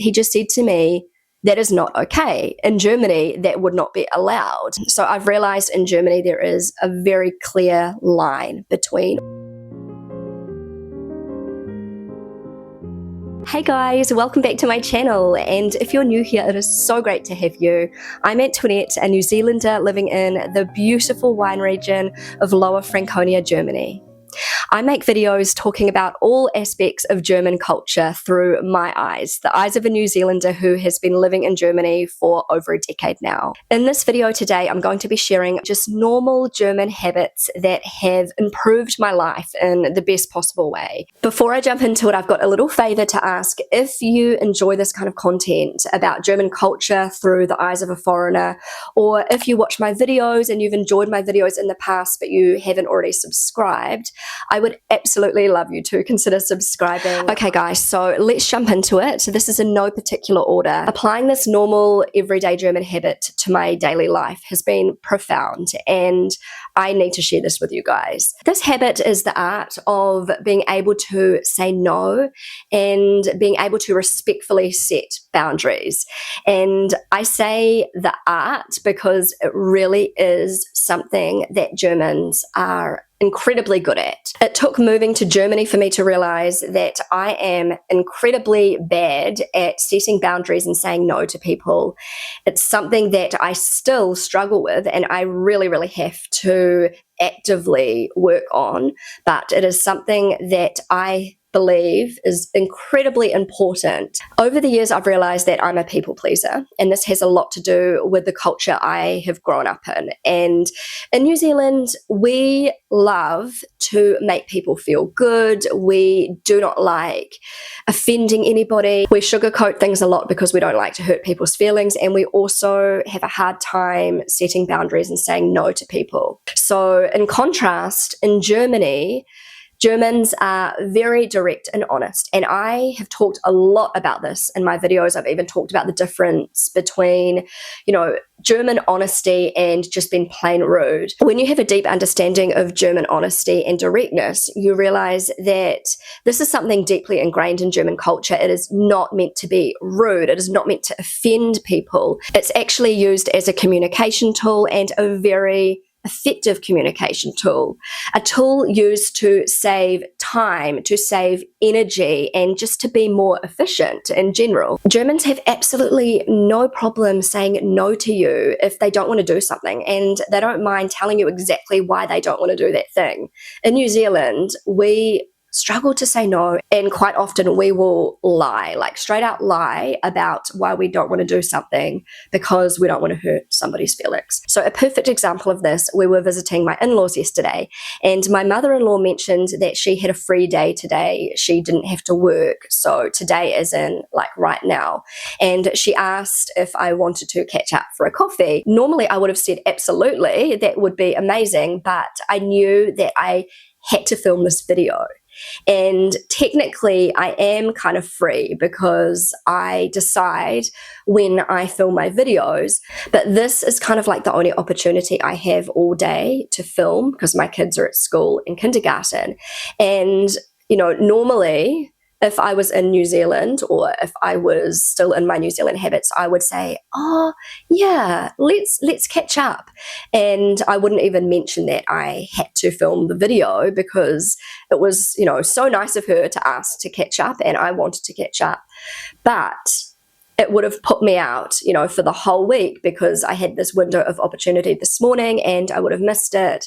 he just said to me, that is not okay. In Germany, that would not be allowed. So I've realized in Germany there is a very clear line between. Hey guys, welcome back to my channel, and if you're new here, it is so great to have you. I'm Antoinette, a New Zealander living in the beautiful wine region of Lower Franconia, Germany. I make videos talking about all aspects of German culture through my eyes, the eyes of a New Zealander who has been living in Germany for over a decade now. In this video today, I'm going to be sharing just normal German habits that have improved my life in the best possible way. Before I jump into it, I've got a little favor to ask. If you enjoy this kind of content about German culture through the eyes of a foreigner, or if you watch my videos and you've enjoyed my videos in the past but you haven't already subscribed, I would absolutely love you to consider subscribing. Okay guys, so let's jump into it. So this is in no particular order. Applying this normal everyday German habit to my daily life has been profound, and I need to share this with you guys. This habit is the art of being able to say no and being able to respectfully set boundaries. And I say the art because it really is something that Germans are incredibly good at. It took moving to Germany for me to realize that I am incredibly bad at setting boundaries and saying no to people. It's something that I still struggle with, and I really, really have to actively work on, but it is something that I believe is incredibly important. Over the years, I've realized that I'm a people pleaser, and this has a lot to do with the culture I have grown up in. And in New Zealand, we love to make people feel good. We do not like offending anybody. We sugarcoat things a lot because we don't like to hurt people's feelings, and we also have a hard time setting boundaries and saying no to people. So in contrast, in Germany, Germans are very direct and honest, and I have talked a lot about this in my videos. I've even talked about the difference between, German honesty and just being plain rude. When you have a deep understanding of German honesty and directness, you realize that this is something deeply ingrained in German culture. It is not meant to be rude. It is not meant to offend people. It's actually used as a communication tool, and a very effective communication tool, a tool used to save time, to save energy, and just to be more efficient in general. Germans have absolutely no problem saying no to you if they don't want to do something, and they don't mind telling you exactly why they don't want to do that thing. In New Zealand, we struggle to say no, and quite often we will lie, like straight out lie about why we don't want to do something because we don't want to hurt somebody's feelings. So a perfect example of this, we were visiting my in-laws yesterday, and my mother-in-law mentioned that she had a free day today. She didn't have to work, so today is in like right now, and she asked if I wanted to catch up for a coffee. Normally I would have said absolutely, that would be amazing, but I knew that I had to film this video. And technically I am kind of free because I decide when I film my videos, but this is kind of like the only opportunity I have all day to film because my kids are at school and kindergarten. And normally if I was in New Zealand, or if I was still in my New Zealand habits, I would say, oh yeah, let's catch up. And I wouldn't even mention that I had to film the video because it was, so nice of her to ask to catch up, and I wanted to catch up. But it would have put me out, for the whole week because I had this window of opportunity this morning and I would have missed it.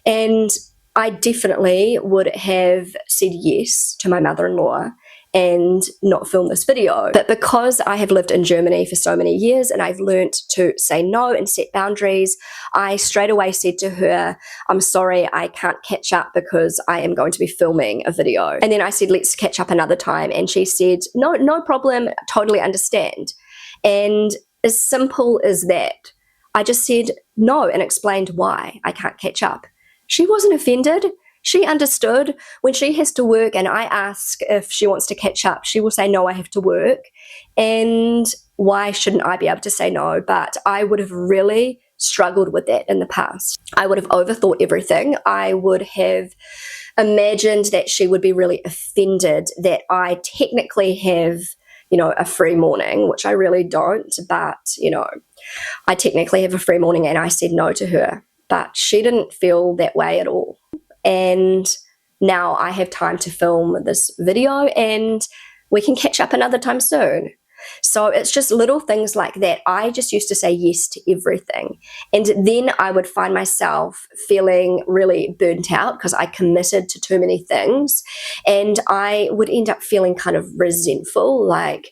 And I definitely would have said yes to my mother-in-law and not film this video. But because I have lived in Germany for so many years and I've learned to say no and set boundaries, I straight away said to her, I'm sorry, I can't catch up because I am going to be filming a video. And then I said, let's catch up another time. And she said, no problem, totally understand. And as simple as that, I just said no and explained why I can't catch up. She wasn't offended. She understood. When she has to work and I ask if she wants to catch up, she will say, no, I have to work. And why shouldn't I be able to say no? But I would have really struggled with that in the past. I would have overthought everything. I would have imagined that she would be really offended that I technically have a free morning, which I really don't, but, I technically have a free morning and I said no to her, but she didn't feel that way at all. And now I have time to film this video and we can catch up another time soon. So it's just little things like that. I just used to say yes to everything. And then I would find myself feeling really burnt out because I committed to too many things. And I would end up feeling kind of resentful, like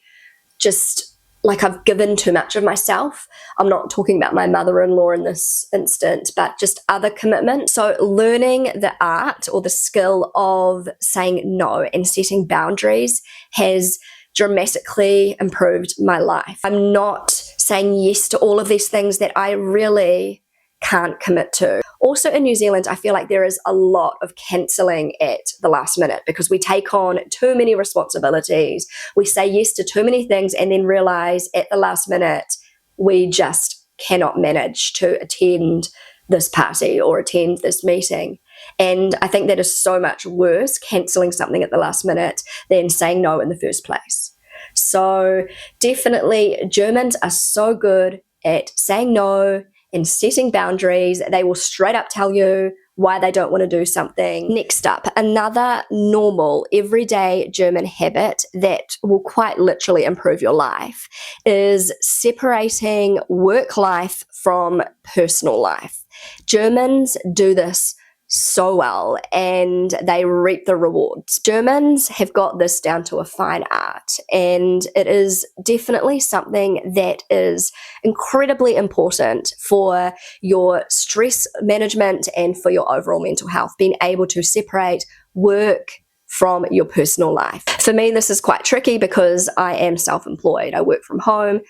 I've given too much of myself. I'm not talking about my mother-in-law in this instant, but just other commitments. So learning the art or the skill of saying no and setting boundaries has dramatically improved my life. I'm not saying yes to all of these things that I really can't commit to. Also in New Zealand, I feel like there is a lot of cancelling at the last minute because we take on too many responsibilities. We say yes to too many things and then realize at the last minute we just cannot manage to attend this party or attend this meeting. And I think that is so much worse, cancelling something at the last minute, than saying no in the first place. So definitely Germans are so good at saying no and setting boundaries. They will straight up tell you why they don't want to do something. Next up, another normal, everyday German habit that will quite literally improve your life is separating work life from personal life. Germans do this so well and they reap the rewards. Germans have got this down to a fine art, and it is definitely something that is incredibly important for your stress management and for your overall mental health, being able to separate work from your personal life. For me, this is quite tricky because I am self-employed. I work from home.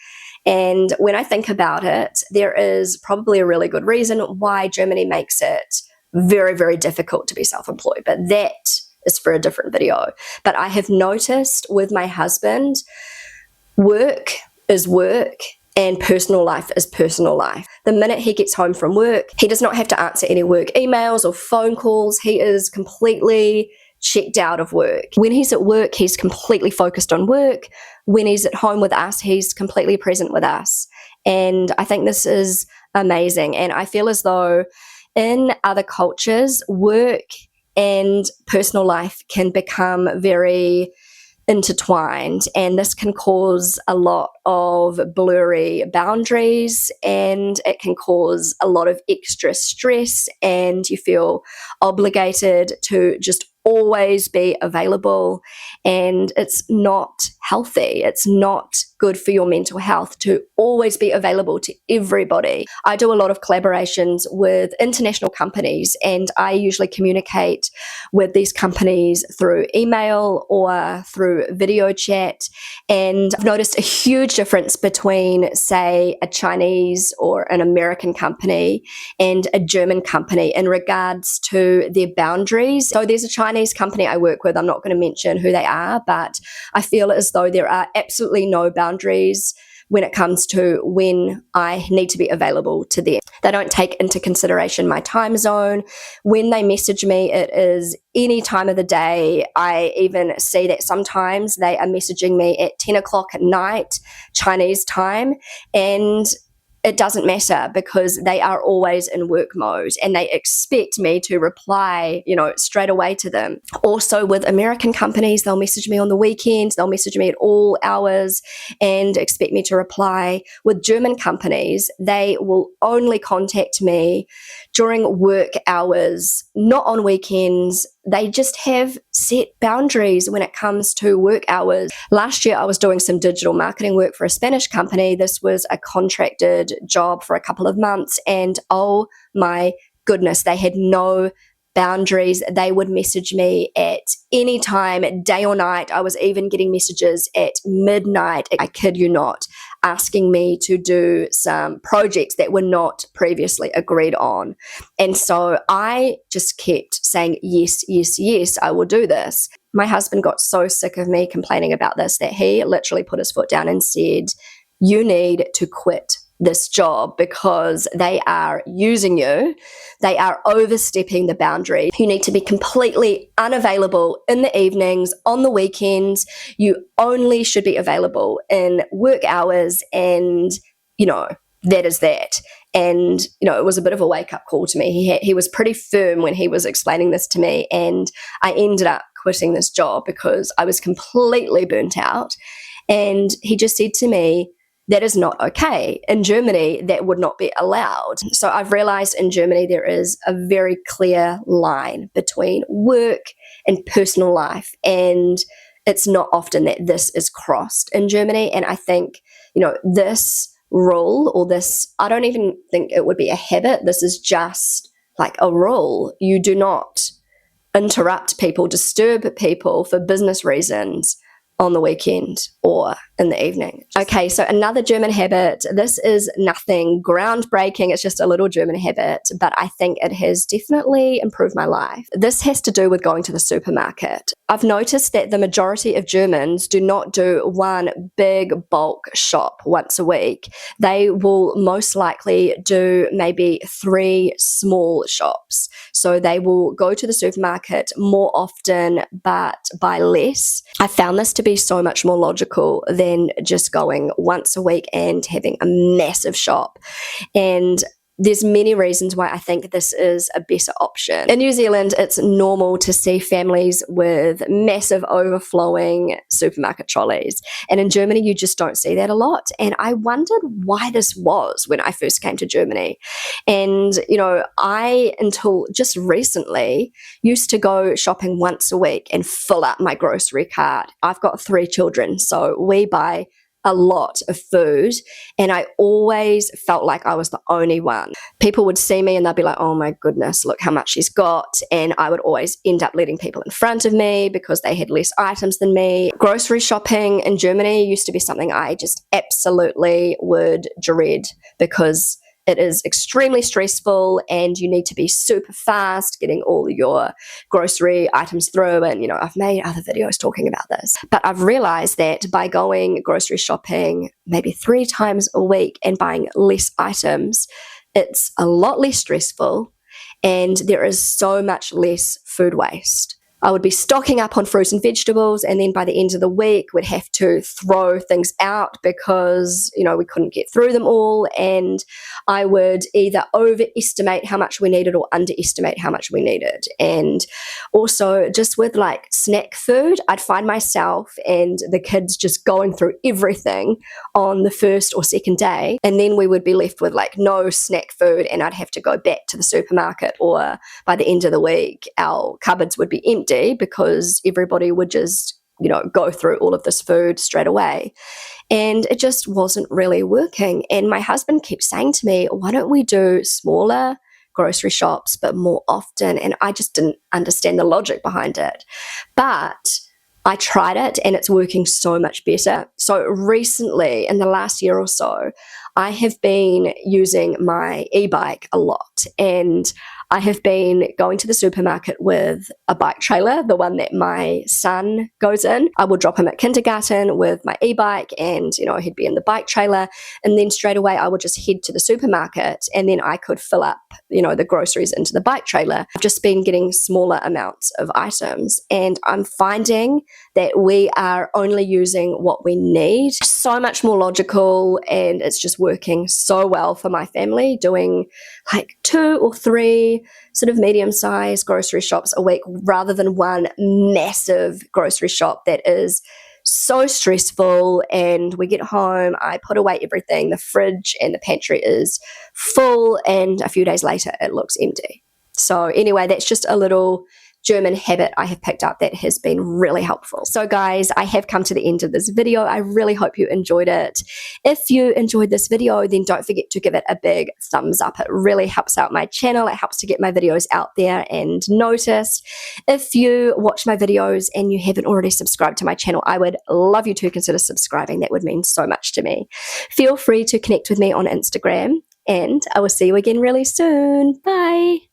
And when I think about it, there is probably a really good reason why Germany makes it very, very difficult to be self-employed, but that is for a different video. But I have noticed with my husband, work is work and personal life is personal life. The minute he gets home from work, he does not have to answer any work emails or phone calls. He is completely checked out of work. When he's at work, he's completely focused on work. When he's at home with us, he's completely present with us. And I think this is amazing. And I feel as though in other cultures, work and personal life can become very intertwined, and this can cause a lot of blurry boundaries, and it can cause a lot of extra stress, and you feel obligated to just always be available, and it's not healthy. It's not good for your mental health to always be available to everybody. I do a lot of collaborations with international companies, and I usually communicate with these companies through email or through video chat, and I've noticed a huge difference between, say, a Chinese or an American company and a German company in regards to their boundaries. So there's a Chinese company I work with, I'm not going to mention who they are, but I feel as though there are absolutely no boundaries when it comes to when I need to be available to them. They don't take into consideration my time zone. When they message me, it is any time of the day. I even see that sometimes they are messaging me at 10 o'clock at night, Chinese time, and it doesn't matter because they are always in work mode and they expect me to reply, straight away to them. Also with American companies, they'll message me on the weekends, they'll message me at all hours and expect me to reply. With German companies, they will only contact me during work hours, not on weekends. They just have set boundaries when it comes to work hours. Last year, I was doing some digital marketing work for a Spanish company. This was a contracted job for a couple of months, and oh my goodness, they had no boundaries. They would message me at any time, day or night. I was even getting messages at midnight, I kid you not, asking me to do some projects that were not previously agreed on. And so I just kept saying, yes, yes, yes, I will do this. My husband got so sick of me complaining about this that he literally put his foot down and said, you need to quit this job because they are using you. They are overstepping the boundary. You need to be completely unavailable in the evenings, on the weekends. You only should be available in work hours, and, that is that. And, it was a bit of a wake-up call to me. He was pretty firm when he was explaining this to me, and I ended up quitting this job because I was completely burnt out. And he just said to me, that is not okay. In Germany, that would not be allowed. So I've realized in Germany there is a very clear line between work and personal life, and it's not often that this is crossed in Germany. And I think, this rule, or this, I don't even think it would be a habit. This is just like a rule. You do not interrupt people, disturb people for business reasons on the weekend or in the evening. Okay, so another German habit. This is nothing groundbreaking. It's just a little German habit, but I think it has definitely improved my life. This has to do with going to the supermarket. I've noticed that the majority of Germans do not do one big bulk shop once a week. They will most likely do maybe 3 small shops. So they will go to the supermarket more often, but buy less. I found this to be so much more logical than just going once a week and having a massive shop. And there's many reasons why I think this is a better option. In New Zealand, it's normal to see families with massive overflowing supermarket trolleys. And in Germany, you just don't see that a lot. And I wondered why this was when I first came to Germany. And, I, until just recently, used to go shopping once a week and fill up my grocery cart. I've got 3 children, so we buy a lot of food, and I always felt like I was the only one. People would see me and they'd be like, oh my goodness, look how much she's got. And I would always end up letting people in front of me because they had less items than me. Grocery shopping in Germany used to be something I just absolutely would dread because it is extremely stressful and you need to be super fast getting all your grocery items through. And, I've made other videos talking about this. But I've realized that by going grocery shopping maybe 3 times a week and buying less items, it's a lot less stressful and there is so much less food waste. I would be stocking up on fruit and vegetables, and then by the end of the week would have to throw things out because, we couldn't get through them all, and I would either overestimate how much we needed or underestimate how much we needed. And also just with like snack food, I'd find myself and the kids just going through everything on the first or second day, and then we would be left with like no snack food, and I'd have to go back to the supermarket, or by the end of the week our cupboards would be empty because everybody would just, go through all of this food straight away. And it just wasn't really working. And my husband kept saying to me, why don't we do smaller grocery shops, but more often? And I just didn't understand the logic behind it. But I tried it and it's working so much better. So recently, in the last year or so, I have been using my e-bike a lot, and I have been going to the supermarket with a bike trailer, the one that my son goes in. I will drop him at kindergarten with my e-bike and, he'd be in the bike trailer. And then straight away, I would just head to the supermarket and then I could fill up, the groceries into the bike trailer. I've just been getting smaller amounts of items, and I'm finding that we are only using what we need. So much more logical, and it's just working so well for my family, doing like 2 or 3 sort of medium-sized grocery shops a week rather than one massive grocery shop that is so stressful. And we get home, I put away everything, the fridge and the pantry is full, and a few days later it looks empty. So anyway, that's just a little German habit I have picked up that has been really helpful. So guys, I have come to the end of this video. I really hope you enjoyed it. If you enjoyed this video, then don't forget to give it a big thumbs up. It really helps out my channel. It helps to get my videos out there and noticed. If you watch my videos and you haven't already subscribed to my channel, I would love you to consider subscribing. That would mean so much to me. Feel free to connect with me on Instagram, and I will see you again really soon. Bye.